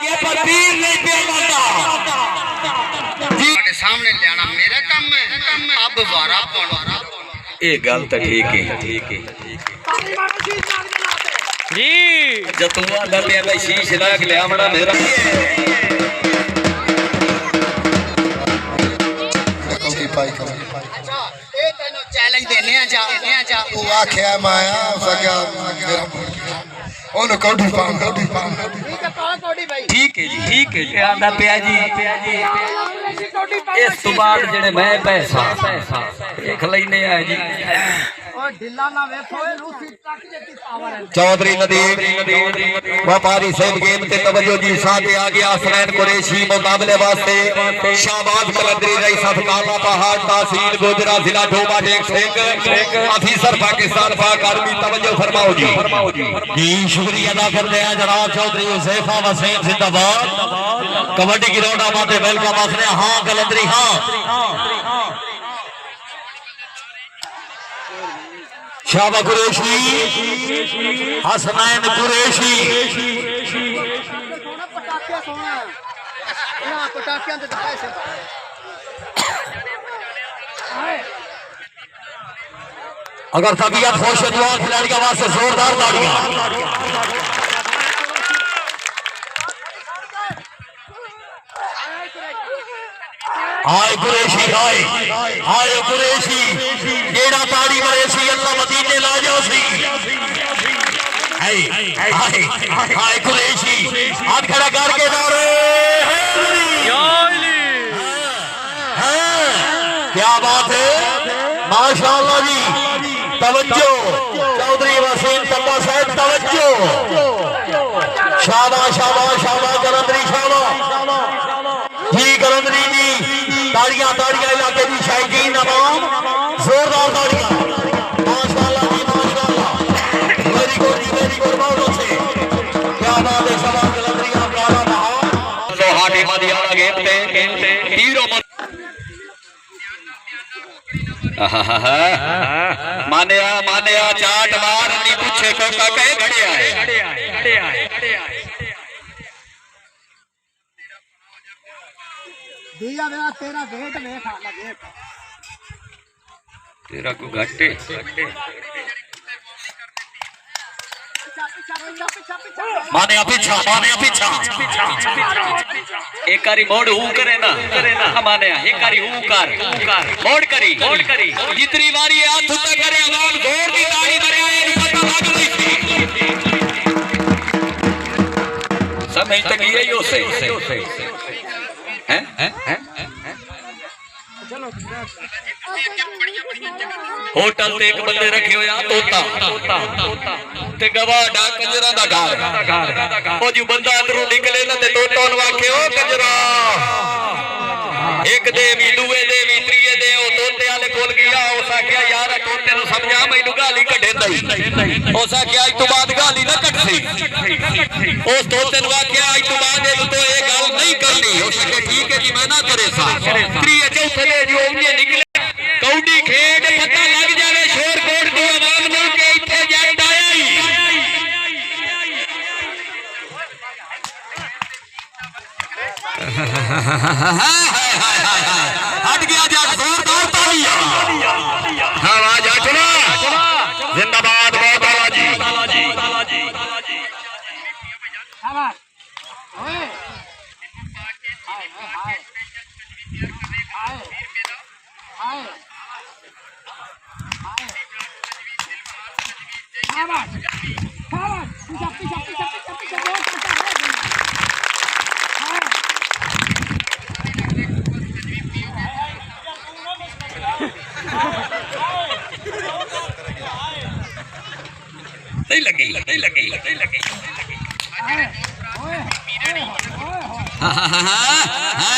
है पर पीर नहीं पे मरदा जी सामने लेना मेरा काम है अब वारा पौना ये गल तो ठीक है जी जतुआ दल है भाई शीश लाग ले आमड़ा मेरा चैलेंज देने जा वो आख्या माया सका ओन कौड़ी पाऊं ठीक है जी आंदा पिया जी इस तो बाद जेड़े मैं पैसा देख लेने आ जी चौधरी नदीम व्यापारी सेब गेम ते तवज्जो जी साथ आ गया हसनैन कुरैशी मुकाबले वास्ते शाहबाज कलंदरी रईस अफकाना पहाड़ तहसील गोजरा जिला डोबा टेक सिंह ऑफिसर पाकिस्तान पाक आर्मी तवज्जो फरमाओ जी शुक्रिया अदा करते हैं जनाब चौधरी हुसैफा वसीम जिंदाबाद कबड्डी ग्राउंड माते वेलकम आखने हां कलंदरी हां शाहबाज कुरैशी हसनैन कुरैशी अगर तबीयत खुश है दुआ खिलाड़ी का वास्ते जोरदार तालियां आए कुरैशी आए कुरैशी जेड़ा ताड़ी मरेसी अल्लाह मदीने ला जाओ सी आए कुरैशी हाथ खड़ा करके नारे क्या बात है माशाअल्लाह जी तवज्जो चौधरी वसीम तब्बा साहब तवज्जो शाबाश शाबाश शाबाश कलंदरी शाबाश जी कलंदरी जी ताड़ियां इलाके की शायकीन नवाब जोरदार ताड़ियां माशाअल्लाह जी माशाअल्लाह वेरी गुड बहुत अच्छे क्या बात है शाबाश कलंदरी आप गाना रहा लोहाटी मदियाना गेम पे तीरों मानिया चाट मार नहीं पूछे को का कहे घड़िया है दिया मेरा तेरा गेट देख आला गेट तेरा को घाटे माने पीछा एक कारी मोड़ हूं करे ना माने एक कारी हूं कर मोड़ करी जितनी बारी हाथ उठा करे आवाज जोर की ताड़ी करे आए पता लग गई समय तक यही हो से हैं होटल ते एक बंदे रखे हो यार तोता ते गवा डा कंजरा दा घर ओ जी बंदा अंदरों निकले ना ते तोता नु आखे ओ कंजरा एक देवी दुए देवी त्रीए दे ओ तोते वाले कोल गया उस आख्या यार तोते नु समझा मैनू गाली कढेंदा ही उस आख्या आज तो बाद गाली ना कटसी उस तोते नु आख्या आज तो बाद ए तो ये गल नहीं करनी उस आख्या ठीक है जी मैं ना करे सा त्रीए चौथे दे जो उन्हें निकले कौडी खेड पता लग जावे शोर कोट दी आवाज नु के इथे जट आया ही हट गया जा जोरदार तालियां आवाज आचना जिंदाबाद बालाजी शाबाश ओए हाय शाबाश पीछा बहुत अच्छा नहीं लगी हाँ